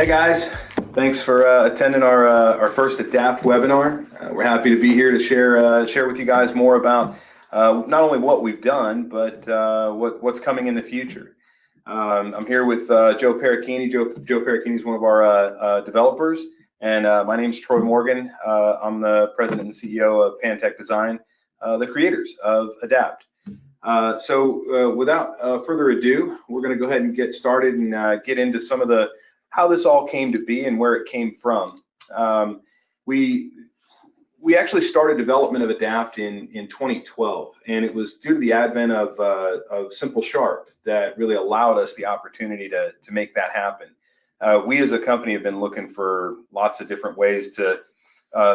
Hey guys, thanks for attending our first ADAPT webinar. We're happy to be here to share with you guys more about not only what we've done, but what's coming in the future. I'm here with Joe Pericchini. Joe Pericchini is one of our developers, and my name is Troy Morgan. I'm the president and CEO of Pantech Design, the creators of ADAPT. Without further ado, we're going to go ahead and get started and get into some of how this all came to be and where it came from. We actually started development of ADAPT in 2012, and it was due to the advent of Simple Sharp that really allowed us the opportunity to make that happen. We as a company have been looking for lots of different ways to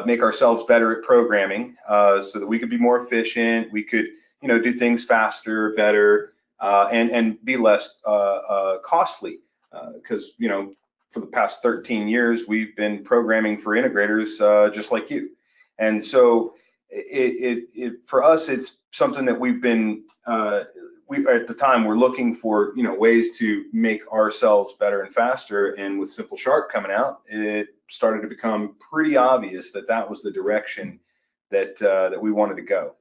make ourselves better at programming, so that we could be more efficient, we could do things faster, better, and be less costly, because for the past 13 years, we've been programming for integrators just like you. And so for us, it's something that we've been, at the time, we're looking for, ways to make ourselves better and faster. And with Simple Sharp coming out, it started to become pretty obvious that that was the direction that we wanted to go.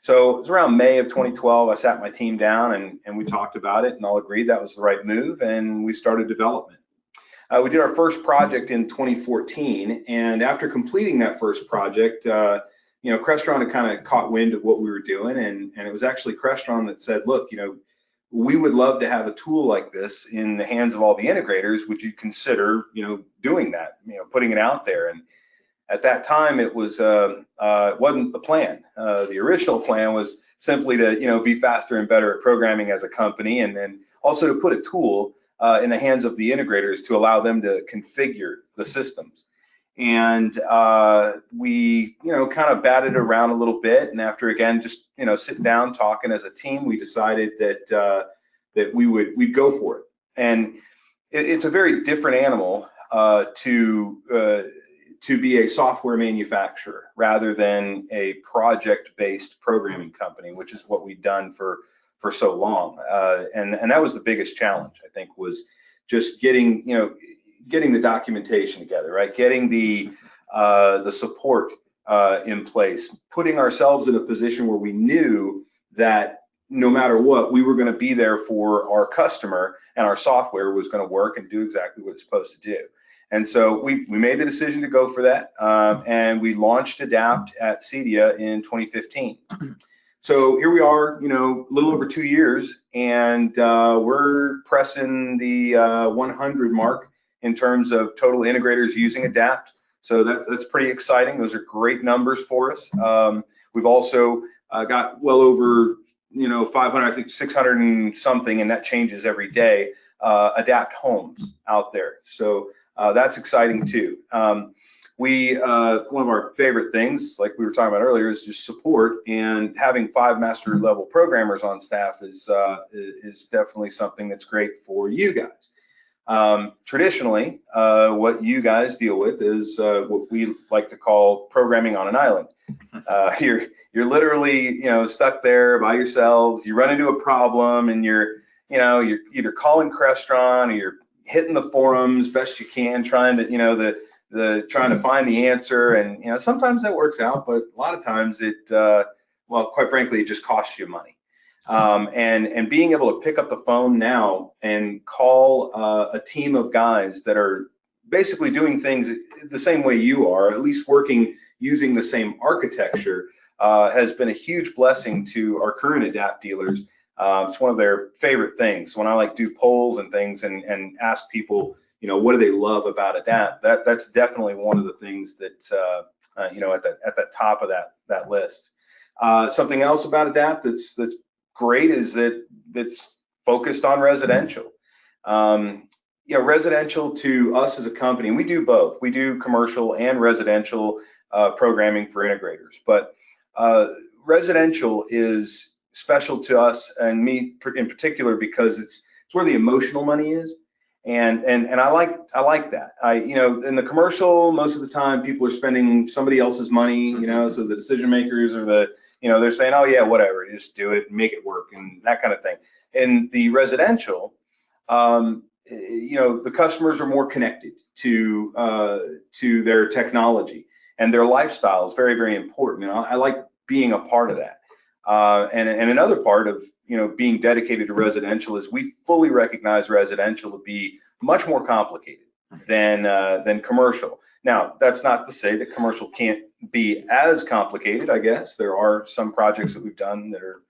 So it was around May of 2012, I sat my team down and we talked about it and all agreed that was the right move, and we started development. We did our first project in 2014, and after completing that first project, Crestron had kind of caught wind of what we were doing, and it was actually Crestron that said, look, we would love to have a tool like this in the hands of all the integrators. Would you consider, doing that, putting it out there? And at that time, it was wasn't the plan. The original plan was simply to be faster and better at programming as a company, and then also to put a tool in the hands of the integrators to allow them to configure the systems. And we kind of batted around a little bit, and after again just sitting down talking as a team, we decided that we'd go for it. And it's a very different animal to be a software manufacturer rather than a project-based programming company, which is what we've done for so long. And that was the biggest challenge, I think, was just getting the documentation together, right? Getting the support in place, putting ourselves in a position where we knew that no matter what, we were going to be there for our customer, and our software was going to work and do exactly what it's supposed to do. And so we made the decision to go for that, and we launched ADAPT at CEDIA in 2015. So here we are, a little over 2 years, and we're pressing the 100 mark in terms of total integrators using ADAPT. So that's pretty exciting. Those are great numbers for us. We've also got well over 500, I think 600 and something, and that changes every day, ADAPT homes out there. So that's exciting too. One of our favorite things, like we were talking about earlier, is just support, and having 5 master level programmers on staff is definitely something that's great for you guys. Traditionally, what you guys deal with is what we like to call programming on an island. You're literally stuck there by yourselves. You run into a problem, and you're either calling Crestron or you're hitting the forums best you can, trying to trying to find the answer. And sometimes that works out, but a lot of times it well, quite frankly, it just costs you money. And being able to pick up the phone now and call a team of guys that are basically doing things the same way you are, at least working using the same architecture, has been a huge blessing to our current ADAPT dealers. It's one of their favorite things. When I do polls and things and ask people, what do they love about ADAPT? That's definitely one of the things that at the top of that list. Something else about ADAPT that's great is that it's focused on residential. Residential to us as a company, we do both. We do commercial and residential programming for integrators, but residential is special to us and me in particular because it's where the emotional money is. And I like that. In the commercial, most of the time people are spending somebody else's money, so the decision makers are they're saying, oh yeah, whatever, just do it, make it work, and that kind of thing. In the residential, the customers are more connected to their technology, and their lifestyle is very, very important. And I like being a part of that. And another part of being dedicated to residential is we fully recognize residential to be much more complicated than commercial. Now, that's not to say that commercial can't be as complicated. I guess there are some projects that we've done that are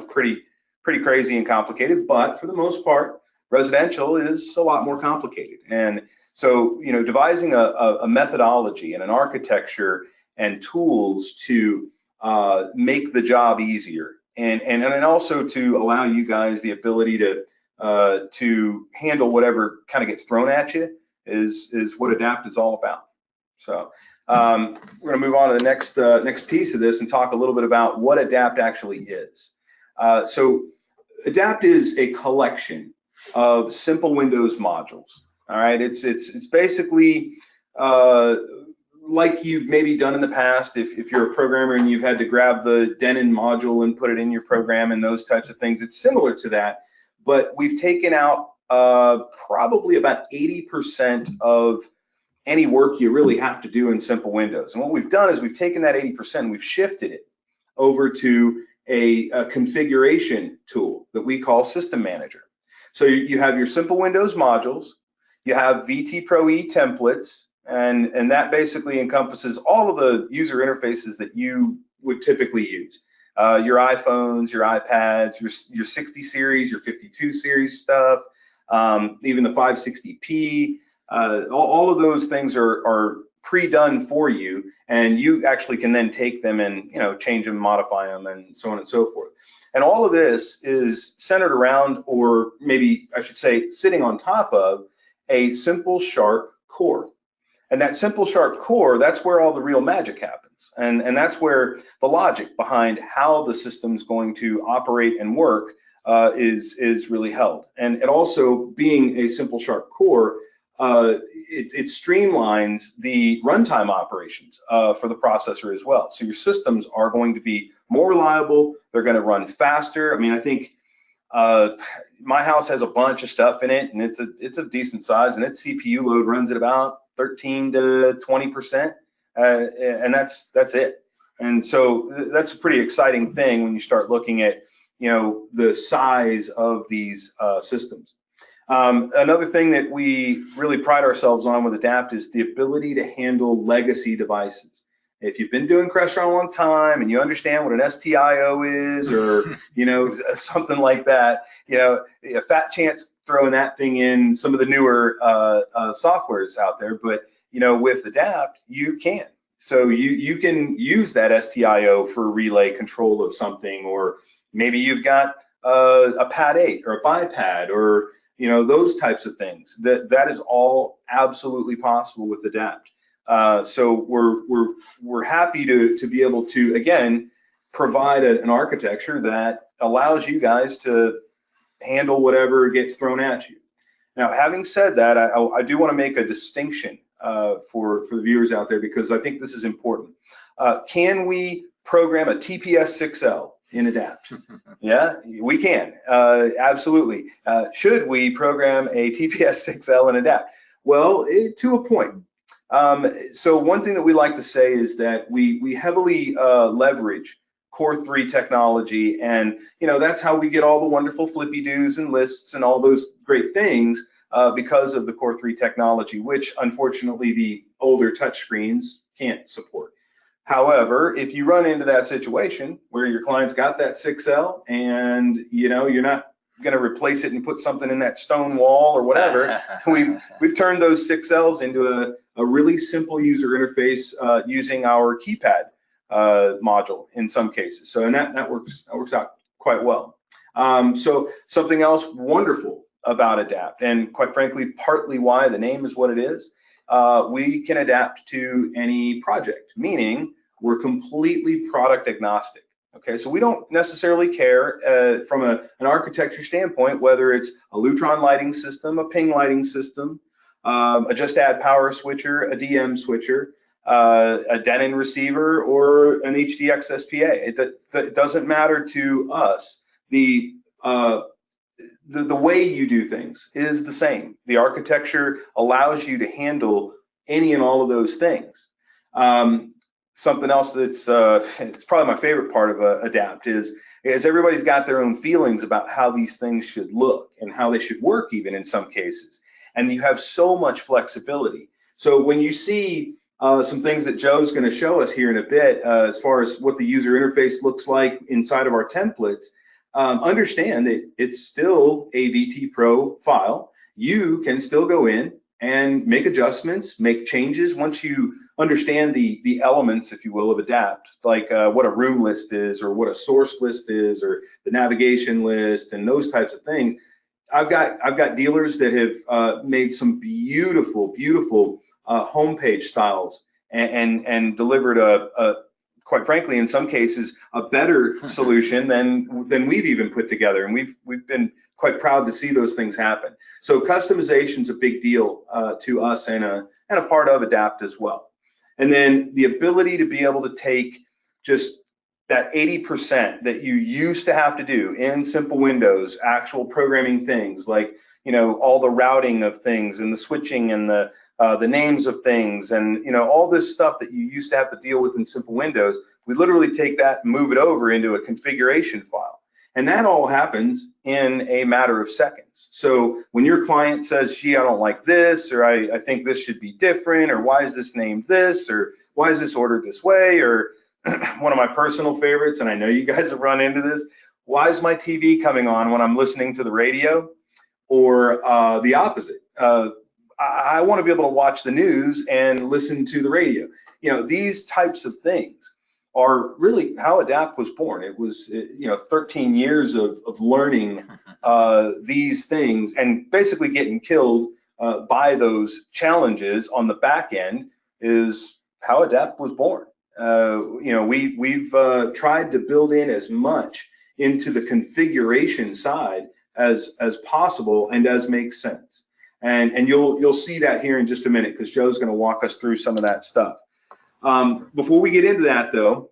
pretty crazy and complicated, but for the most part, residential is a lot more complicated. And so, devising a methodology and an architecture and tools to make the job easier, and also to allow you guys the ability to handle whatever kind of gets thrown at you is what ADAPT is all about. So we're going to move on to the next piece of this and talk a little bit about what ADAPT actually is. So ADAPT is a collection of simple Windows modules. All right, it's basically like you've maybe done in the past. If you're a programmer and you've had to grab the Denon module and put it in your program and those types of things, it's similar to that. But we've taken out probably about 80% of any work you really have to do in simple Windows. And what we've done is we've taken that 80% and we've shifted it over to a configuration tool that we call System Manager. So you have your simple Windows modules, you have VT Pro E templates, and that basically encompasses all of the user interfaces that you would typically use. Your iPhones, your iPads, your 60 series, your 52 series stuff, even the 560p, all of those things are pre-done for you, and you actually can then take them and change them, modify them, and so on and so forth. And all of this is centered around, or maybe I should say sitting on top of, a simple sharp core. And that simple sharp core, that's where all the real magic happens, and that's where the logic behind how the system's going to operate and work is really held. And it also, being a simple sharp core, it streamlines the runtime operations for the processor as well. So your systems are going to be more reliable. They're going to run faster. I mean, I think my house has a bunch of stuff in it, and it's a decent size, and its CPU load runs at about 13 to 20%, and that's it. And so that's a pretty exciting thing when you start looking at the size of these systems. Another thing that we really pride ourselves on with ADAPT is the ability to handle legacy devices. If you've been doing Crestron a long time and you understand what an STIO is, or something like that, a fat chance throwing that thing in some of the newer softwares out there. But with ADAPT, you can. So you can use that STIO for relay control of something, or maybe you've got a PAD 8 or a BiPAD, or those types of things. That is all absolutely possible with ADAPT. So we're happy to be able to, again, provide an architecture that allows you guys to handle whatever gets thrown at you. Now, having said that, I do want to make a distinction for the viewers out there, because I think this is important. Can we program a TPS-6L in ADAPT? Yeah, we can. Absolutely. Should we program a TPS-6L in ADAPT? Well, to a point. So one thing that we like to say is that we heavily leverage Core 3 technology, and that's how we get all the wonderful flippy doos and lists and all those great things, because of the Core 3 technology, which unfortunately the older touchscreens can't support. However, if you run into that situation where your client's got that 6L and you're not going to replace it and put something in that stone wall or whatever, we've turned those 6Ls into a really simple user interface using our keypad module in some cases. So, and that works out quite well. So something else wonderful about ADAPT, and quite frankly, partly why the name is what it is, we can adapt to any project, meaning we're completely product agnostic. Okay, so we don't necessarily care from an architecture standpoint whether it's a Lutron lighting system, a ping lighting system, a just add power switcher, a DM switcher, a Denon receiver, or an HDX SPA. It doesn't matter to us. The the way you do things is the same. The architecture allows you to handle any and all of those things. Something else that's it's probably my favorite part of Adapt is everybody's got their own feelings about how these things should look and how they should work, even in some cases. And you have so much flexibility. So when you see some things that Joe's going to show us here in a bit, as far as what the user interface looks like inside of our templates, understand that it's still a VT Pro file. You can still go in and make adjustments, make changes once you understand the elements, if you will, of Adapt, like what a room list is, or what a source list is, or the navigation list, and those types of things. I've got dealers that have made some beautiful homepage styles and delivered a quite frankly, in some cases, a better solution than we've even put together, and we've been quite proud to see those things happen. So customization is a big deal to us, and a part of Adapt as well. And then the ability to be able to take just that 80% that you used to have to do in simple Windows, actual programming things like, you know, all the routing of things and the switching and the names of things, and, you know, all this stuff that you used to have to deal with in simple Windows. We literally take that and move it over into a configuration file. And that all happens in a matter of seconds. So when your client says, gee, I don't like this, or I think this should be different, or why is this named this, or why is this ordered this way, or one of my personal favorites, and I know you guys have run into this, why is my TV coming on when I'm listening to the radio? Or the opposite. I want to be able to watch the news and listen to the radio. You know, these types of things are really how Adapt was born. It was, you know, 13 years of learning these things and basically getting killed by those challenges on the back end is how Adapt was born. You know, we've tried to build in as much into the configuration side as possible and as makes sense. And you'll see that here in just a minute, because Joe's going to walk us through some of that stuff. Before we get into that, though,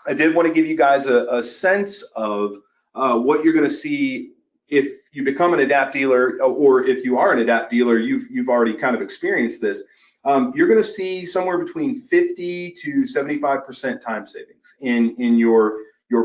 I did want to give you guys a sense of what you're going to see if you become an Adapt dealer, or if you are an Adapt dealer, you've already kind of experienced this. You're going to see somewhere between 50 to 75% time savings in your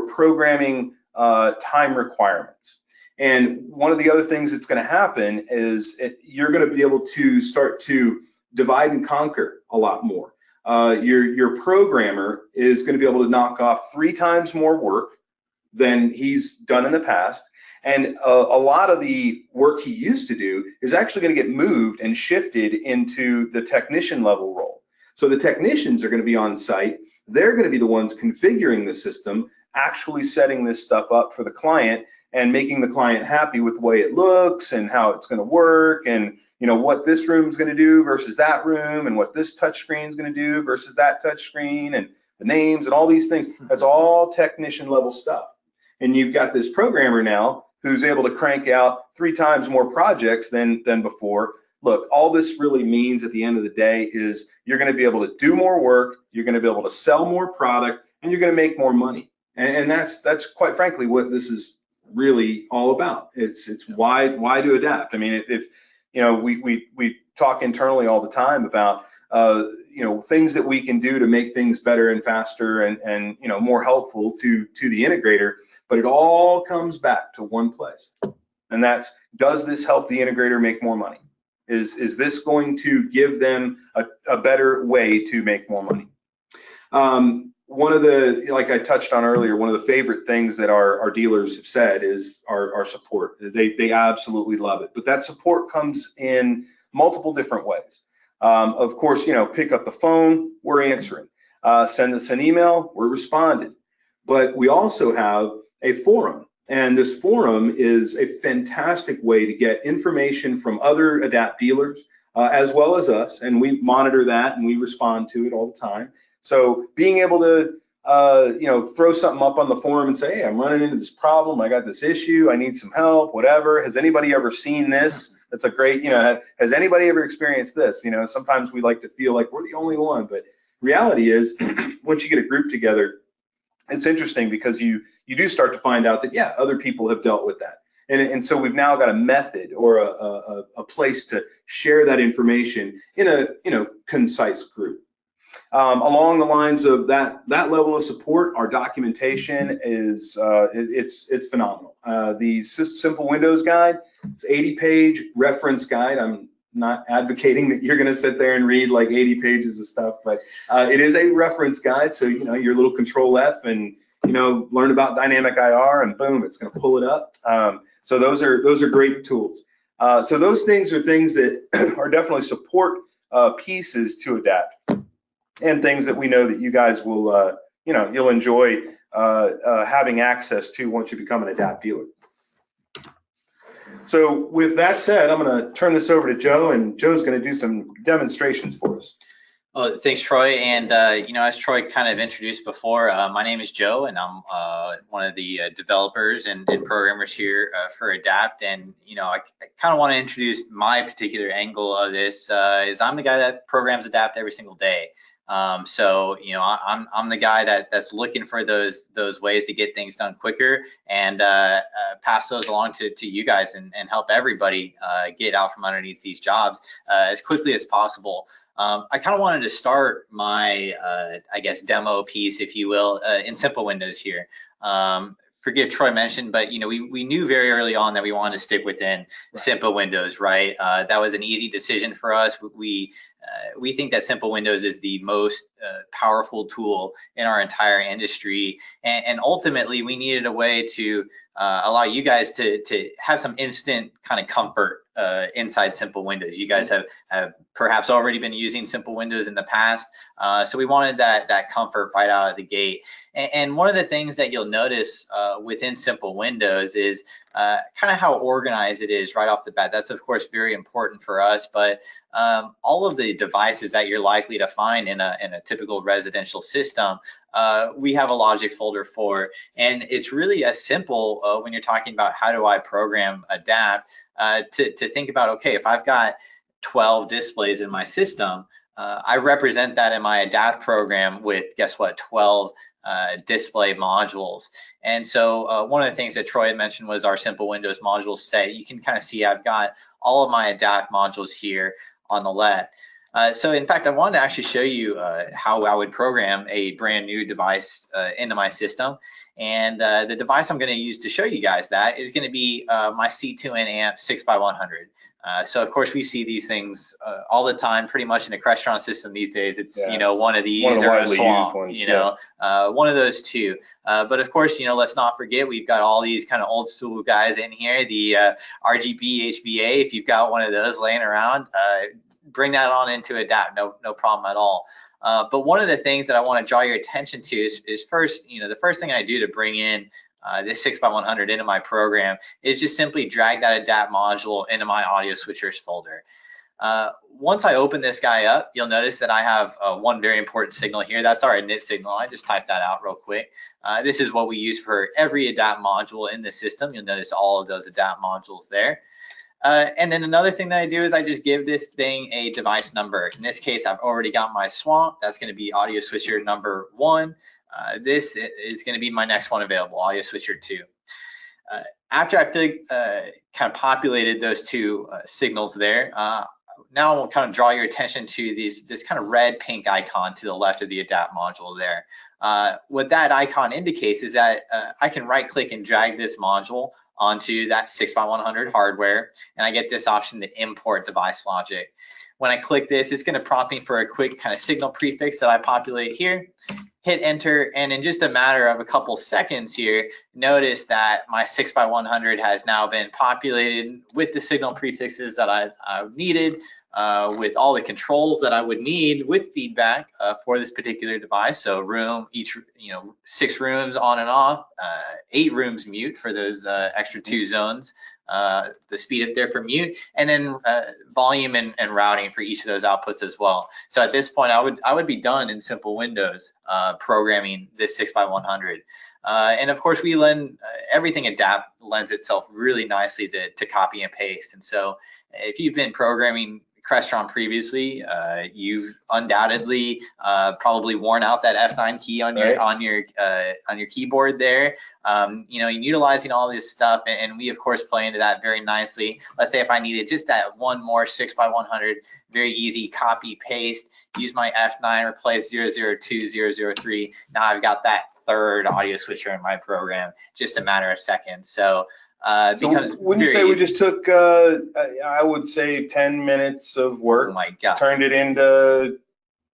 programming time requirements. And one of the other things that's going to happen is you're going to be able to start to divide and conquer a lot more. Your programmer is going to be able to knock off 3 times more work than he's done in the past. And a lot of the work he used to do is actually going to get moved and shifted into the technician level role. So the technicians are going to be on site. They're going to be the ones configuring the system, actually setting this stuff up for the client and making the client happy with the way it looks and how it's going to work, and, you know, what this room is going to do versus that room, and what this touch screen is going to do versus that touch screen, and the names and all these things. That's all technician level stuff. And you've got this programmer now who's able to crank out 3 times more projects than before. Look, all this really means at the end of the day is you're going to be able to do more work, you're going to be able to sell more product, and you're going to make more money. And that's quite frankly what this is really all about. It's why do Adapt? I mean, if you know, we talk internally all the time about you know, things that we can do to make things better and faster and you know, more helpful to the integrator, but it all comes back to one place, and that's, does this help the integrator make more money? Is this going to give them a better way to make more money? One of the, like I touched on earlier, one of the favorite things that our dealers have said is our support. They absolutely love it. But that support comes in multiple different ways. Of course, you know, pick up the phone, we're answering. Send us an email, we're responding. But we also have a forum. And this forum is a fantastic way to get information from other Adapt dealers, as well as us. And we monitor that and we respond to it all the time. So being able to, you know, throw something up on the forum and say, hey, I'm running into this problem, I got this issue, I need some help, whatever. Has anybody ever seen this? That's a great, you know, has anybody ever experienced this? You know, sometimes we like to feel like we're the only one, but reality is, once you get a group together, it's interesting because you do start to find out that, yeah, other people have dealt with that. And so we've now got a method or a place to share that information in a concise group. Along the lines of that level of support, our documentation is it's phenomenal. The Simple Windows Guide, it's 80-page reference guide. I'm not advocating that you're going to sit there and read like 80 pages of stuff, but it is a reference guide. So your little Control F and learn about dynamic IR, and boom, it's going to pull it up. So those are great tools. So those things are things that are definitely support pieces to adapt, and things that we know that you guys will you'll enjoy having access to once you become an Adapt dealer. So with that said, I'm going to turn this over to Joe, and Joe's going to do some demonstrations for us. Oh, thanks, Troy. And as Troy kind of introduced before, my name is Joe, and I'm one of the developers and programmers here for Adapt. And I kind of want to introduce my particular angle of this. Is I'm the guy that programs Adapt every single day. So I'm the guy that's looking for those ways to get things done quicker, and pass those along to you guys, and help everybody get out from underneath these jobs as quickly as possible. I kind of wanted to start my I guess demo piece, if you will, in Simple Windows here. Forget Troy mentioned, but we knew very early on that we wanted to stick within Simple Windows, right? That was an easy decision for us. We think that Simple Windows is the most powerful tool in our entire industry, and ultimately we needed a way to allow you guys to have some instant kind of comfort inside Simple Windows. You guys have perhaps already been using Simple Windows in the past, so we wanted that comfort right out of the gate. And one of the things that you'll notice within Simple Windows is kind of how organized it is right off the bat. That's of course very important for us, but all of the devices that you're likely to find in a typical residential system, we have a logic folder for, and it's really as simple when you're talking about how do I program Adapt to think about, okay, if I've got 12 displays in my system, I represent that in my Adapt program with, guess what, 12 display modules. And so one of the things that Troy had mentioned was our Simple Windows module set. You can kind of see I've got all of my Adapt modules here on the left. So in fact, I wanted to actually show you how I would program a brand new device into my system. And the device I'm going to use to show you guys that is going to be my C2N amp 6x100. So of course we see these things all the time, pretty much in a Crestron system these days. It's one of these or a Swamp, one of those two. But of course, let's not forget we've got all these kind of old school guys in here. The RGB HVA, if you've got one of those laying around, bring that on into Adapt, no problem at all. But one of the things that I want to draw your attention to is first, the first thing I do to bring in this 6x100 into my program is just simply drag that Adapt module into my audio switchers folder. Once I open this guy up, you'll notice that I have one very important signal here. That's our init signal. I just typed that out real quick. This is what we use for every Adapt module in the system. You'll notice all of those Adapt modules there. And then another thing that I do is I just give this thing a device number. In this case, I've already got my Swamp. That's going to be audio switcher number 1. This is going to be my next one available, audio switcher 2. After I kind of populated those two signals there, now I'll kind of draw your attention to this kind of red-pink icon to the left of the Adapt module there. What that icon indicates is that I can right-click and drag this module onto that 6x100 hardware, and I get this option to import device logic. When I click this, it's going to prompt me for a quick kind of signal prefix that I populate here. Hit enter, and in just a matter of a couple seconds here, notice that my 6x100 has now been populated with the signal prefixes that I needed, with all the controls that I would need with feedback for this particular device. So room, 6 rooms on and off, 8 rooms mute for those extra 2 zones, the speed up there for mute, and then volume and routing for each of those outputs as well. So at this point, I would be done in Simple Windows programming this 6x100. And of course, we lend everything Adapt lends itself really nicely to copy and paste. And so if you've been programming Crestron previously, you've undoubtedly probably worn out that F9 key on your on your keyboard there. You know, utilizing all this stuff, and we of course play into that very nicely. Let's say if I needed just that one more 6x100, very easy copy paste, use my F9, replace 002, 003. Now I've got that third audio switcher in my program, just a matter of seconds. So so when you say we just took, I would say 10 minutes of work, oh my God, turned it into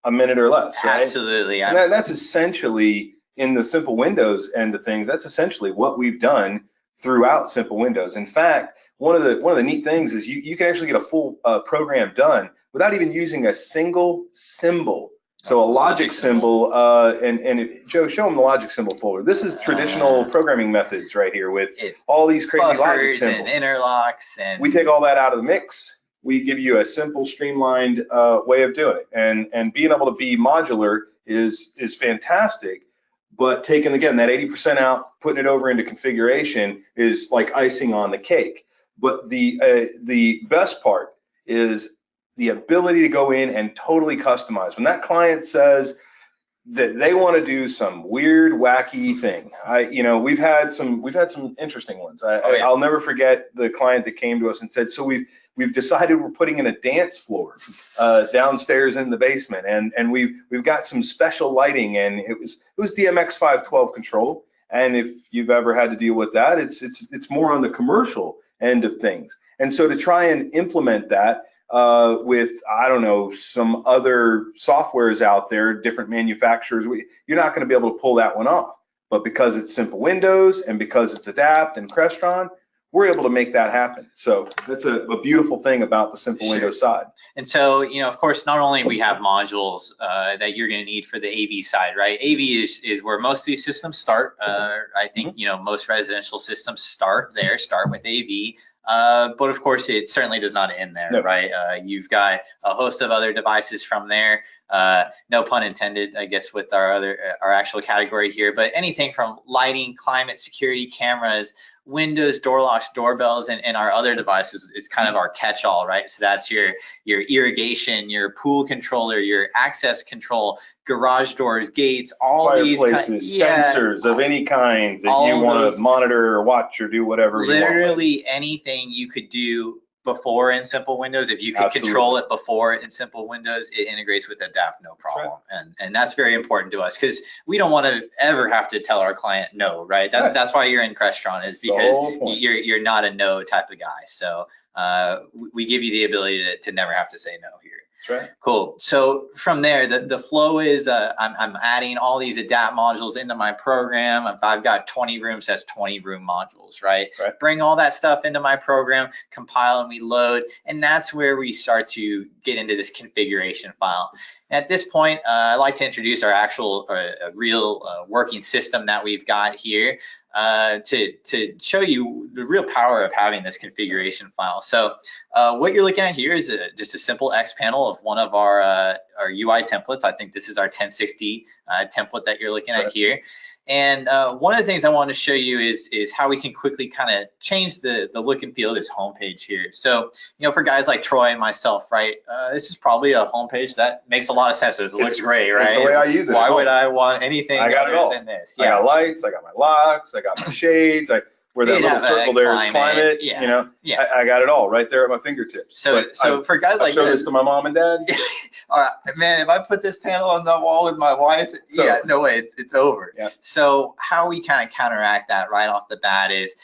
a minute or less, right? Absolutely. And that's essentially, in the Simple Windows end of things, that's essentially what we've done throughout Simple Windows. In fact, one of the neat things is you can actually get a full program done without even using a single symbol. So a logic symbol, and Joe, show them the logic symbol folder. This is traditional programming methods right here with all these crazy logic symbols. And interlocks. And we take all that out of the mix. We give you a simple, streamlined way of doing it. And being able to be modular is fantastic. But taking, again, that 80% out, putting it over into configuration is like icing on the cake. But the best part is the ability to go in and totally customize. When that client says that they want to do some weird, wacky thing, you know, we've had some interesting ones. I'll never forget the client that came to us and said, so we've decided we're putting in a dance floor downstairs in the basement, and we've got some special lighting, and it was DMX 512 control. And if you've ever had to deal with that, it's more on the commercial end of things. And so to try and implement that with, I don't know, some other softwares out there, different manufacturers, you're not going to be able to pull that one off. But because it's Simple Windows and because it's Adapt and Crestron, we're able to make that happen. So that's a beautiful thing about the Simple Windows side. And so, you know, of course, not only we have modules that you're going to need for the AV side, right? AV is where most of these systems start. I think, you know, most residential systems start with AV. But of course, it certainly does not end there, right? You've got a host of other devices from there. No pun intended, I guess, with our actual category here. But anything from lighting, climate, security, cameras, windows, door locks, doorbells, and our other devices. It's kind of our catch-all, right? So that's your irrigation, your pool controller, your access control, garage doors, gates, all these fireplaces, sensors of any kind that you want to monitor or watch or do whatever you want. Literally anything you could do before in Simple Windows. If you could control it before in Simple Windows, it integrates with Adapt, no problem. Right. And that's very important to us because we don't want to ever have to tell our client no, right? That's why you're in Crestron, is because you're not a no type of guy. So we give you the ability to never have to say no here. That's right. Cool. So from there, the flow is I'm adding all these Adapt modules into my program. If I've got 20 rooms, that's 20 room modules, right? Bring all that stuff into my program, compile and we load, and that's where we start to get into this configuration file. At this point, I'd like to introduce our actual real working system that we've got here to show you the real power of having this configuration file. So what you're looking at here is just a simple X panel of one of our UI templates. I think this is our 1060 template that you're looking at here. And one of the things I want to show you is how we can quickly kind of change the look and feel of this homepage here. So, you know, for guys like Troy and myself, right, this is probably a homepage that makes a lot of sense. It looks great, right? It's the way I use it. Why would I want anything other than this? I got lights, I got my locks, I got my shades, where that little circle there is climate, you know, I got it all right there at my fingertips. So for guys like show this to my mom and dad. All right, man, if I put this panel on the wall with my wife, no way, it's over. So how we kind of counteract that right off the bat is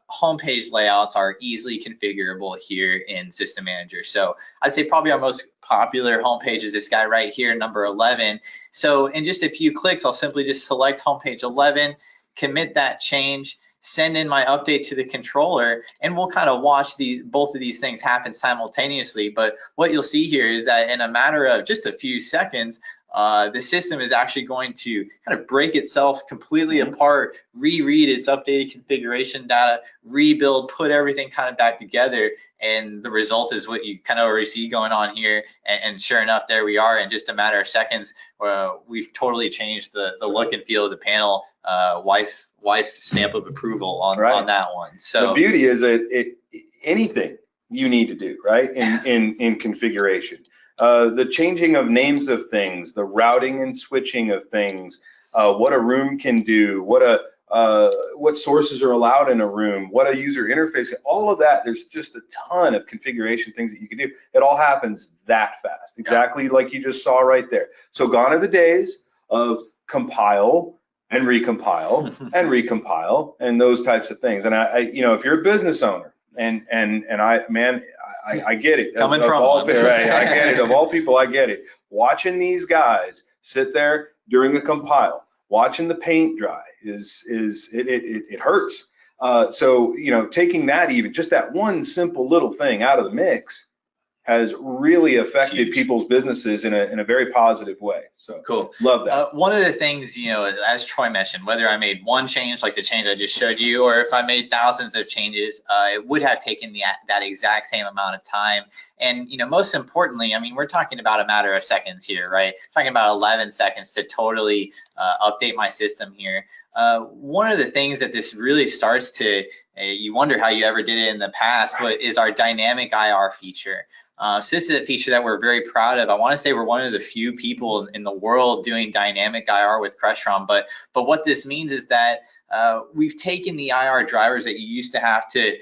homepage layouts are easily configurable here in System Manager. So I'd say probably our most popular homepage is this guy right here, number 11. So in just a few clicks, I'll simply just select homepage 11, commit that change, send in my update to the controller, and we'll kind of watch both of these things happen simultaneously. But what you'll see here is that in a matter of just a few seconds, the system is actually going to kind of break itself completely apart, reread its updated configuration data, rebuild, put everything kind of back together, and the result is what you kind of already see going on here. And sure enough, there we are. In just a matter of seconds, we've totally changed the look and feel of the panel. Wife stamp of approval on that one. So the beauty is anything you need to do, right? In configuration. The changing of names of things, the routing and switching of things, what a room can do, what sources are allowed in a room, what a user interface, all of that. There's just a ton of configuration things that you can do. It all happens that fast, exactly like you just saw right there. So gone are the days of compile and recompile and recompile and those types of things. And you know, if you're a business owner, and I get it. Coming from all, right, I get it. Of all people, I get it. Watching these guys sit there during a compile, watching the paint dry it hurts. So, you know, taking that, even just that one simple little thing out of the mix has really affected people's businesses in a very positive way. So cool. Love that. One of the things, you know, as Troy mentioned, whether I made one change like the change I just showed you, or if I made thousands of changes, it would have taken that exact same amount of time. And, you know, most importantly, I mean, we're talking about a matter of seconds here, right? Talking about 11 seconds to totally update my system here. One of the things that this really starts to, you wonder how you ever did it in the past, but is our dynamic IR feature. So this is a feature that we're very proud of. I want to say we're one of the few people in the world doing dynamic IR with Crestron, but what this means is that we've taken the IR drivers that you used to have to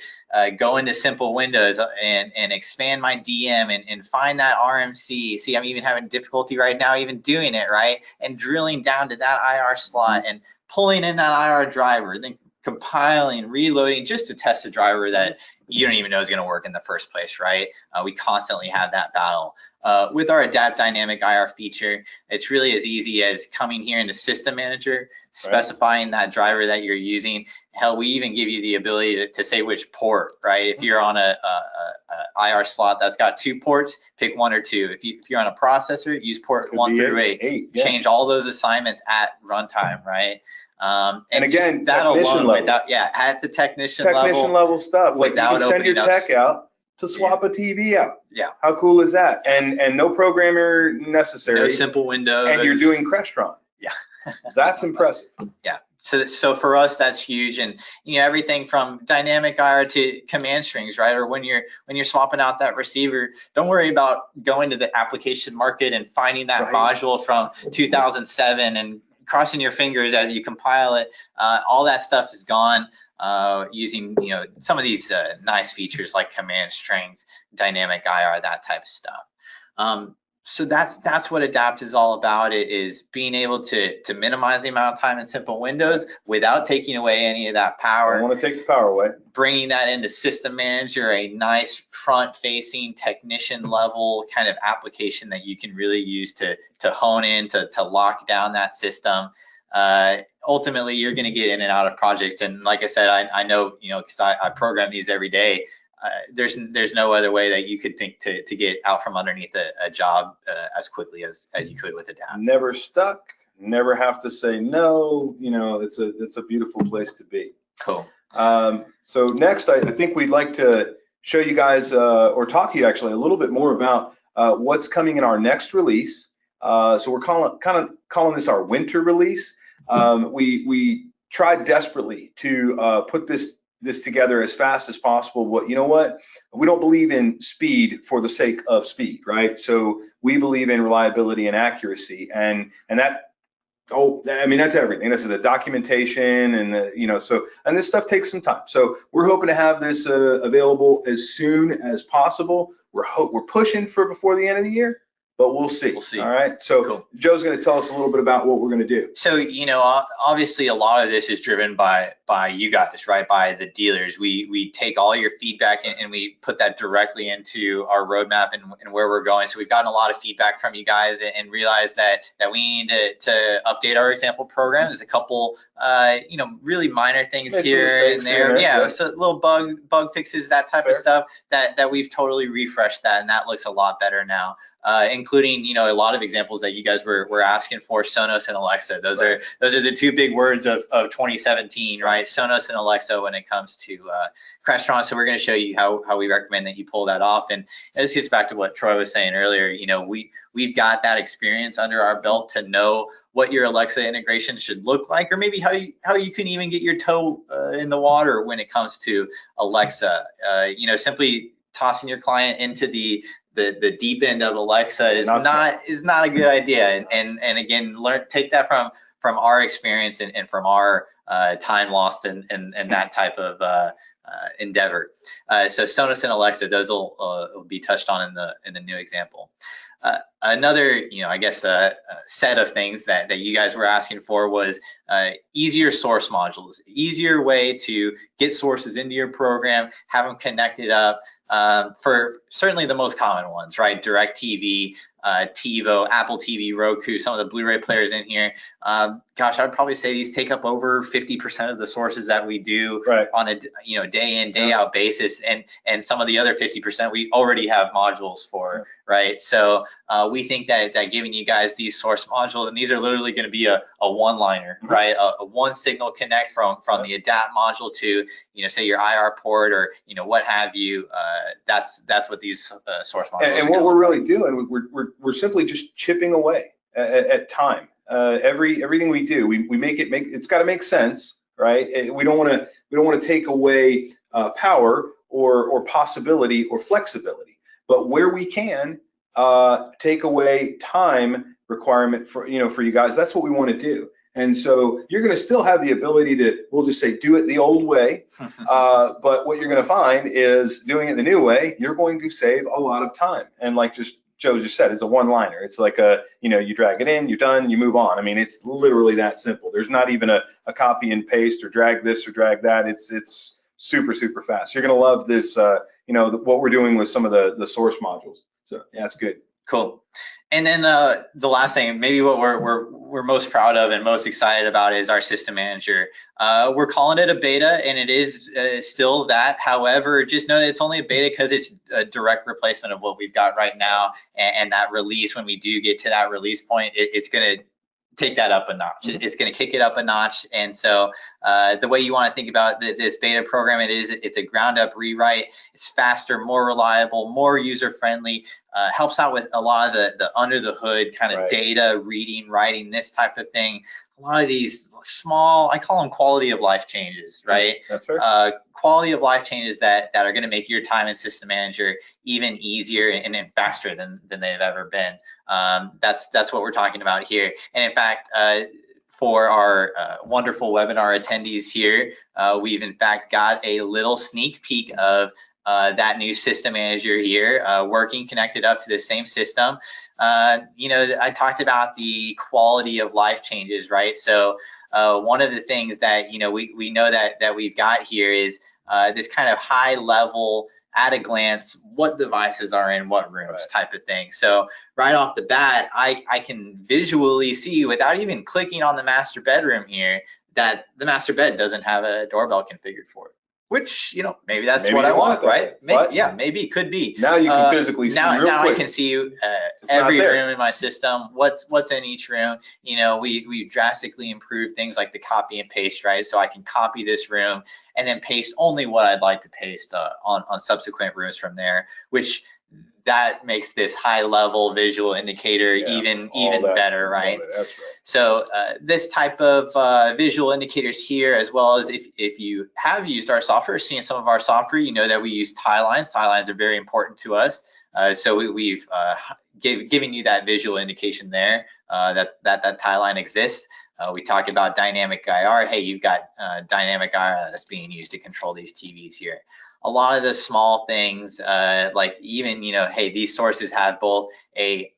go into simple windows and expand my DM and find that RMC. See, I'm even having difficulty right now even doing it, right? And drilling down to that IR slot and pulling in that IR driver, then compiling, reloading just to test a driver that you don't even know is going to work in the first place, right? We constantly have that battle. With our Adapt Dynamic IR feature, it's really as easy as coming here into System Manager, specifying that driver that you're using. Hell, we even give you the ability to say which port, right? If you're on a IR slot that's got 2 ports, pick 1 or 2. If you're on a processor, use port 1 through 8. Change all those assignments at runtime, right? And again, that technician alone, level. at the technician level stuff. Like you can send your tech up, out to swap a TV out. Yeah. How cool is that? And no programmer necessary. No simple windows. And you're doing Crestron. Yeah. That's impressive. Yeah. So for us, that's huge. And you know, everything from dynamic IR to command strings, right? Or when you're swapping out that receiver, don't worry about going to the application market and finding that module from 2007 and crossing your fingers as you compile it. All that stuff is gone using, you know, some of these nice features like command strings, dynamic IR, that type of stuff. So that's what Adapt is all about. It is being able to minimize the amount of time in simple windows without taking away any of that power. I want to take the power away. Bringing that into System Manager, a nice front-facing technician level kind of application that you can really use to hone in, to lock down that system. Ultimately, you're going to get in and out of projects. And like I said, I know, you know, because I program these every day. There's no other way that you could think to get out from underneath a job as quickly as you could with Adapt. Never stuck, never have to say no. You know, it's a beautiful place to be. Cool. So next, I think we'd like to show you guys or talk to you actually a little bit more about what's coming in our next release. So we're calling this our winter release. We tried desperately to put this together as fast as possible. But you know what? We don't believe in speed for the sake of speed, right? So we believe in reliability and accuracy, and that, I mean, that's everything. This is the documentation and the, you know, and this stuff takes some time. So we're hoping to have this available as soon as possible. We're pushing for before the end of the year, but we'll see. We'll see. All right. So cool. Joe's going to tell us a little bit about what we're going to do. So, you know, obviously a lot of this is driven by you guys, right? By the dealers. We take all your feedback and we put that directly into our roadmap and where we're going. So we've gotten a lot of feedback from you guys and realized that we need to update our example program. There's a couple, you know, really minor things here and there. Yeah, so little bug fixes, that type of stuff that we've totally refreshed that, and that looks a lot better now. Including, you know, a lot of examples that you guys were asking for, Sonos and Alexa. Those are the 2 big words of 2017, right? Sonos and Alexa when it comes to Crestron. So we're going to show you how we recommend that you pull that off. And this gets back to what Troy was saying earlier. You know, we've got that experience under our belt to know what your Alexa integration should look like, or maybe how you can even get your toe in the water when it comes to Alexa. You know, simply tossing your client into the deep end of Alexa is not a good idea. And again, take that from our experience and from our time lost and that type of endeavor. So Sonos and Alexa, those will be touched on in the new example. Another, I guess, set of things that you guys were asking for was easier source modules, easier way to get sources into your program, have them connected up for certainly the most common ones, right? DirecTV, TiVo, Apple TV, Roku, some of the Blu-ray players in here. Gosh, I'd probably say these take up over 50% of the sources that we do on a day in, day out basis, and some of the other 50% we already have modules for, right? So we think that giving you guys these source modules, and these are literally going to be a one-liner, right? A one signal connect from the adapt module to say your IR port or what have you. That's what these source modules. And what we're really doing, we're simply just chipping away at time. Everything we do, we make it's got to make sense, right? We don't want to take away power or possibility or flexibility, but where we can take away time requirement for you guys, that's what we want to do. And so you're going to still have the ability to, we'll just say, do it the old way. But what you're going to find is doing it the new way, you're going to save a lot of time. And like Joe just said, it's a one-liner. It's like you drag it in, you're done, you move on. I mean, it's literally that simple. There's not even a copy and paste or drag this or drag that. It's super, super fast. You're going to love this, what we're doing with some of the source modules. So yeah, it's good. Cool. And then the last thing, maybe what we're most proud of and most excited about is our system manager. We're calling it a beta, and it is still that. However, just know that it's only a beta because it's a direct replacement of what we've got right now. And that release, when we do get to that release point, it's going to take that up a notch. It's going to kick it up a notch. And so the way you want to think about this beta program, it's a ground up rewrite. It's faster, more reliable, more user friendly, helps out with a lot of the under the hood kind of data reading, writing, this type of thing. A lot of these small, I call them quality of life changes, right? That's fair. Quality of life changes that are going to make your time in System Manager even easier and faster than they've ever been. That's what we're talking about here. And in fact, for our wonderful webinar attendees here, we've in fact got a little sneak peek of that new System Manager here, working connected up to the same system. I talked about the quality of life changes, right? So one of the things that we know that we've got here is this kind of high level, at a glance, what devices are in what rooms type of thing. So right off the bat, I can visually see, without even clicking on the master bedroom here, that the master bed doesn't have a doorbell configured for it. Which, maybe that's what I want, right? Maybe it could be. Now you can physically see real now quick. I can see every room in my system, what's in each room. We've drastically improved things like the copy and paste, right? So I can copy this room and then paste only what I'd like to paste on subsequent rooms from there, which that makes this high level visual indicator even better, right? That's right. So this type of visual indicators here, as well as if you have used our software, seen some of our software, you know that we use tie lines. Tie lines are very important to us. So we've given you that visual indication there that tie line exists. We talk about dynamic IR. Hey, you've got dynamic IR that's being used to control these TVs here. A lot of the small things, like even, hey, these sources have both a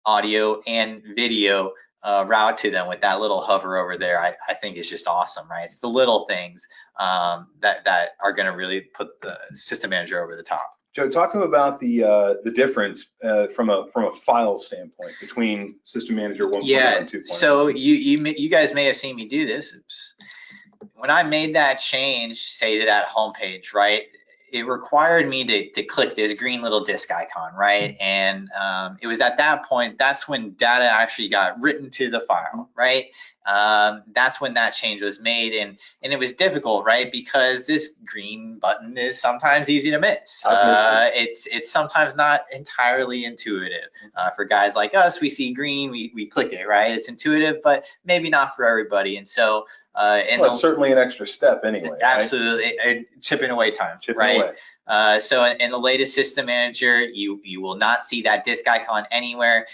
audio and video route to them with that little hover over there. I think is just awesome, right? It's the little things that are going to really put the System Manager over the top. Joe, talk to me about the difference from a file standpoint between System Manager 1.0 and 2.0. So you guys may have seen me do this. When I made that change, say to that homepage, right? It required me to click this green little disk icon, right? And it was at that point, that's when data actually got written to the file, right? That's when that change was made, and it was difficult, right? Because this green button is sometimes easy to miss. It's sometimes not entirely intuitive. For guys like us, we see green, we click it, right? It's intuitive, but maybe not for everybody. And so Well, it's certainly an extra step anyway. Absolutely, right? Chipping away time, chipping away. So in the latest system manager, you will not see that disk icon anywhere.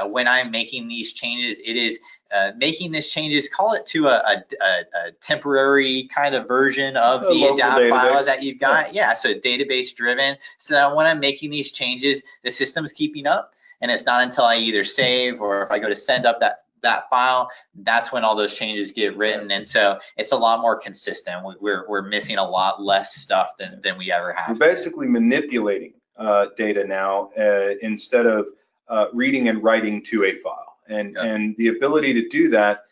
When I'm making these changes, it is making this changes, call it to a temporary kind of version of the adapt file that you've got. Yeah, so database driven, so that when I'm making these changes, the system's keeping up, and it's not until I either save or if I go to send up that file, that's when all those changes get written. And so it's a lot more consistent. We're missing a lot less stuff than we ever have. We're basically manipulating data now instead of reading and writing to a file. And the ability to do that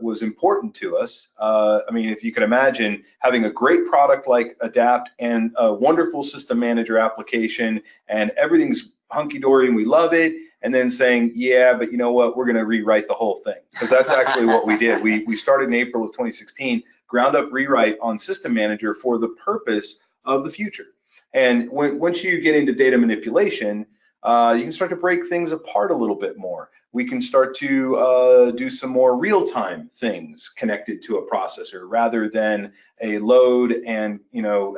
was important to us. I mean, if you can imagine having a great product like Adapt and a wonderful system manager application and everything's hunky-dory and we love it, and then saying, yeah, but you know what, we're going to rewrite the whole thing. Because that's actually what we did. We started in April of 2016, ground up rewrite on System Manager for the purpose of the future. And once you get into data manipulation, you can start to break things apart a little bit more. We can start to do some more real-time things connected to a processor rather than a load and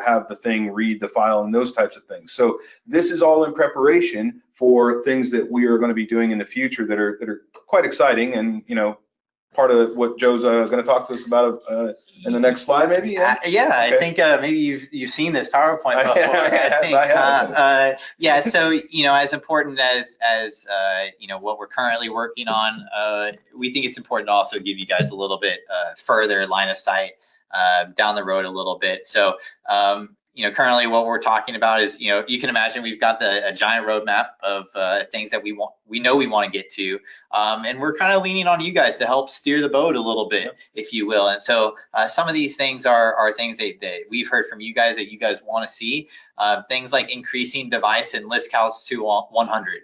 have the thing read the file and those types of things. So this is all in preparation for things that we are going to be doing in the future that are quite exciting, and part of what Joe's going to talk to us about in the next slide, maybe. Yeah, okay. I think maybe you've seen this PowerPoint before. I think. Yeah. So as important as what we're currently working on, we think it's important to also give you guys a little bit further line of sight down the road a little bit. So. Currently what we're talking about is, you can imagine we've got a giant roadmap of things that we know we want to get to, and we're kind of leaning on you guys to help steer the boat a little bit, if you will. And so some of these things are things that we've heard from you guys that you guys want to see, things like increasing device and list counts to 100.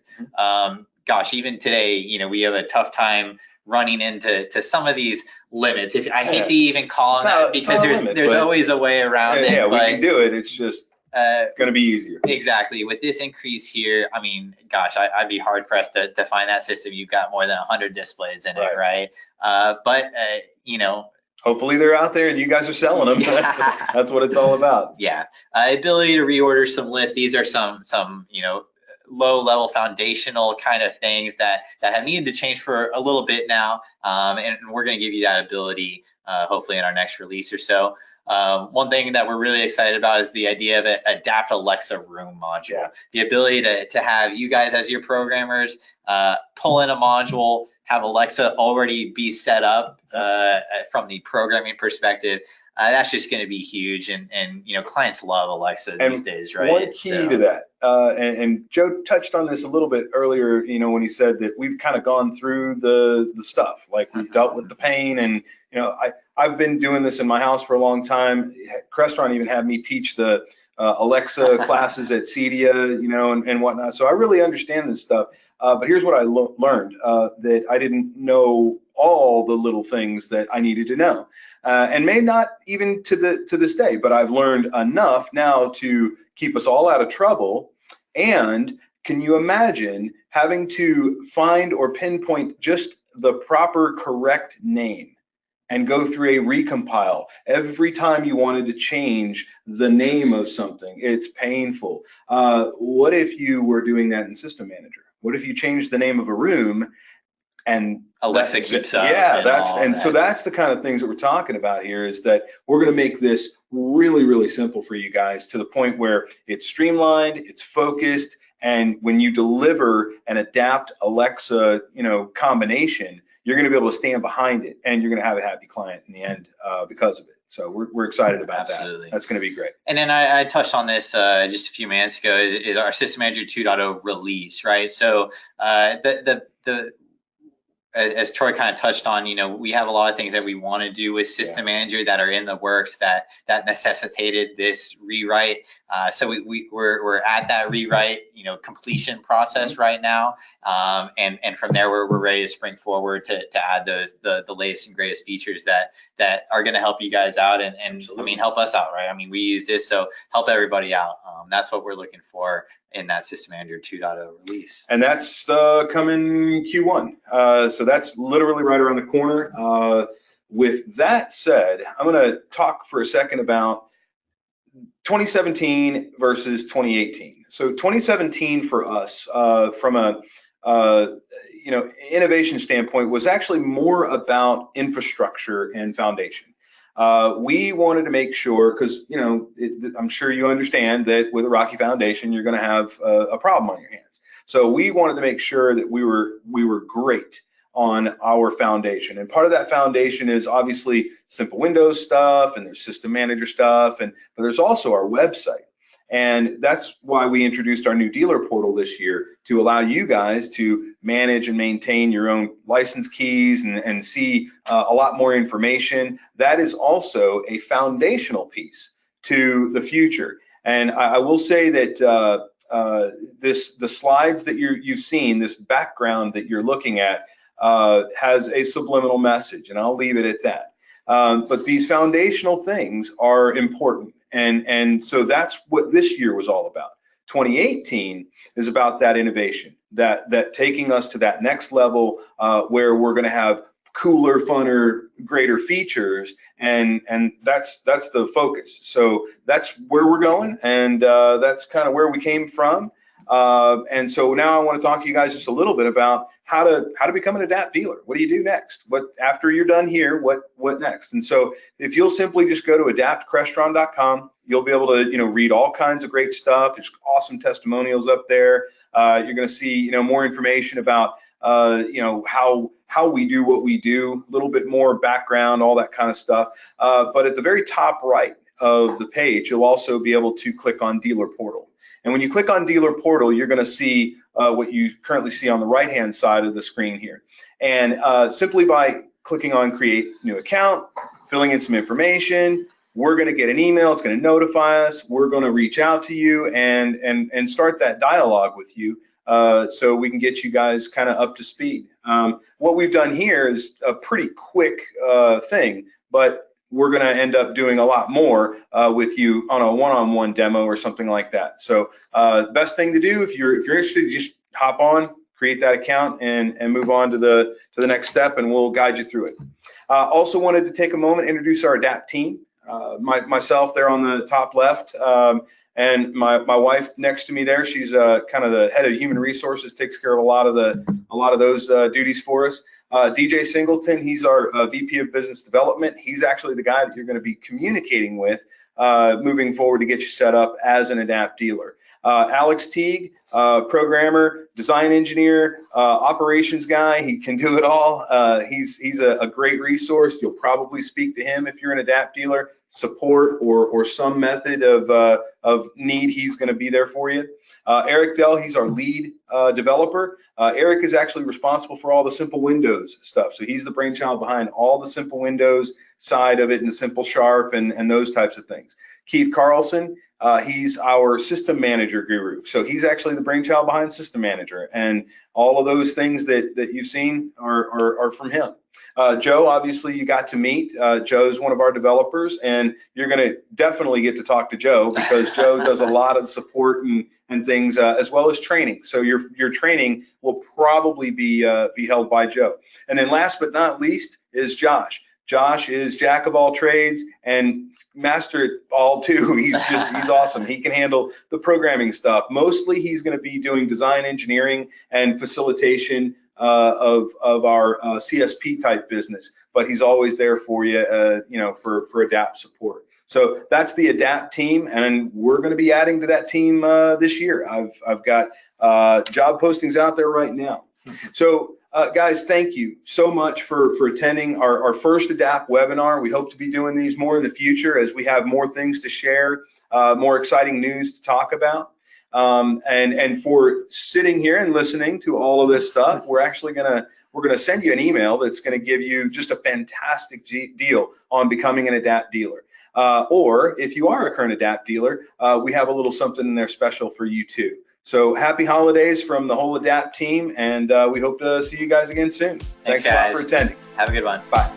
Gosh, even today, we have a tough time running into some of these limits. I hate to even call them that, because there's always a way around it. Yeah, we can do it. It's just going to be easier. Exactly. With this increase here, I mean, gosh, I'd be hard pressed to find that system. You've got more than 100 displays in it, right? But hopefully they're out there and you guys are selling them. That's what it's all about. Yeah. Ability to reorder some lists. These are some low-level foundational kind of things that have needed to change for a little bit now, and we're going to give you that ability hopefully in our next release or so. One thing that we're really excited about is the idea of an Adapt Alexa Room module. The ability to have you guys as your programmers pull in a module, have Alexa already be set up from the programming perspective. That's just going to be huge, and clients love Alexa these days, right? One key to that, and Joe touched on this a little bit earlier, when he said that we've kind of gone through the stuff, like we've dealt with the pain, and I've been doing this in my house for a long time. Crestron even had me teach the Alexa classes at CEDIA, and whatnot. So I really understand this stuff. But here's what I learned, that I didn't know all the little things that I needed to know, and may not even to this day, but I've learned enough now to keep us all out of trouble. And can you imagine having to find or pinpoint just the proper correct name and go through a recompile every time you wanted to change the name of something? It's painful. What if you were doing that in System Manager? What if you changed the name of a room and Alexa keeps up? Yeah, so that's the kind of things that we're talking about here, is that we're going to make this really, really simple for you guys, to the point where it's streamlined, it's focused, and when you deliver an Adapt Alexa, combination, you're going to be able to stand behind it, and you're going to have a happy client in the end because of it. So we're excited about that. That's going to be great. And then I touched on this just a few minutes ago, is our System Manager 2.0 release, right? So as Troy kind of touched on, we have a lot of things that we want to do with System Manager that are in the works that necessitated this rewrite. So we're at that rewrite, completion process right now, and from there we're ready to spring forward to add the latest and greatest features that are going to help you guys out and I mean, help us out, right? I mean, we use this, so help everybody out. That's what we're looking for in that System Manager 2.0 release. And that's coming Q1. So that's literally right around the corner. with that said, I'm going to talk for a second about 2017 versus 2018. So 2017 for us, from a innovation standpoint, was actually more about infrastructure and foundation. We wanted to make sure, because I'm sure you understand that with a rocky foundation, you're going to have a problem on your hands. So we wanted to make sure that we were great on our foundation, and part of that foundation is obviously simple Windows stuff, and there's system manager stuff, but there's also our website. And that's why we introduced our new dealer portal this year, to allow you guys to manage and maintain your own license keys and see a lot more information. That is also a foundational piece to the future. And I will say that the slides that you've seen, this background that you're looking at, has a subliminal message, and I'll leave it at that. But these foundational things are important. And so that's what this year was all about. 2018 is about that innovation, that taking us to that next level, where we're going to have cooler, funner, greater features, and that's the focus. So that's where we're going, and that's kind of where we came from. And so now I want to talk to you guys just a little bit about how to become an Adapt dealer. What do you do next? What after you're done here? What next? And so if you'll simply just go to adaptcrestron.com, you'll be able to read all kinds of great stuff. There's awesome testimonials up there. You're going to see more information about how we do what we do, a little bit more background, all that kind of stuff. But at the very top right of the page, you'll also be able to click on Dealer Portal. And when you click on Dealer Portal, you're going to see what you currently see on the right-hand side of the screen here. And simply by clicking on Create New Account, filling in some information, we're going to get an email. It's going to notify us. We're going to reach out to you and start that dialogue with you, so we can get you guys kind of up to speed. What we've done here is a pretty quick thing, but we're going to end up doing a lot more with you on a one-on-one demo or something like that. So best thing to do, if you're interested, just hop on, create that account, and move on to the next step, and we'll guide you through it. Also wanted to take a moment, introduce our Adapt team. Myself there on the top left, and my wife next to me there. She's kind of the head of human resources, takes care of a lot of those duties for us. DJ Singleton, he's our VP of Business Development. He's actually the guy that you're going to be communicating with moving forward to get you set up as an Adapt dealer. Alex Teague, programmer, design engineer, operations guy. He can do it all. He's a great resource. You'll probably speak to him if you're an Adapt dealer. Support or some method of need, he's going to be there for you. Eric Dell, he's our lead developer. Eric is actually responsible for all the Simple Windows stuff. So he's the brainchild behind all the Simple Windows side of it, and the Simple Sharp and those types of things. Keith Carlson, he's our system manager guru. So he's actually the brainchild behind System Manager, and all of those things that you've seen are from him. Joe, obviously you got to meet. Joe's one of our developers, and you're going to definitely get to talk to Joe, because Joe does a lot of the support and things, as well as training. So your training will probably be held by Joe. And then last but not least is Josh. Josh is jack of all trades and master it all too. He's awesome. He can handle the programming stuff. Mostly he's going to be doing design engineering and facilitation of our CSP type business, but he's always there for you, for Adapt support. So that's the Adapt team, and we're going to be adding to that team this year. I've got job postings out there right now. So guys, thank you so much for attending our first Adapt webinar. We hope to be doing these more in the future as we have more things to share, more exciting news to talk about. And for sitting here and listening to all of this stuff, we're actually we're gonna send you an email that's gonna give you just a fantastic deal on becoming an Adapt dealer. Or if you are a current Adapt dealer, we have a little something in there special for you too. So happy holidays from the whole Adapt team, and we hope to see you guys again soon. Thanks a lot for attending. Have a good one. Bye.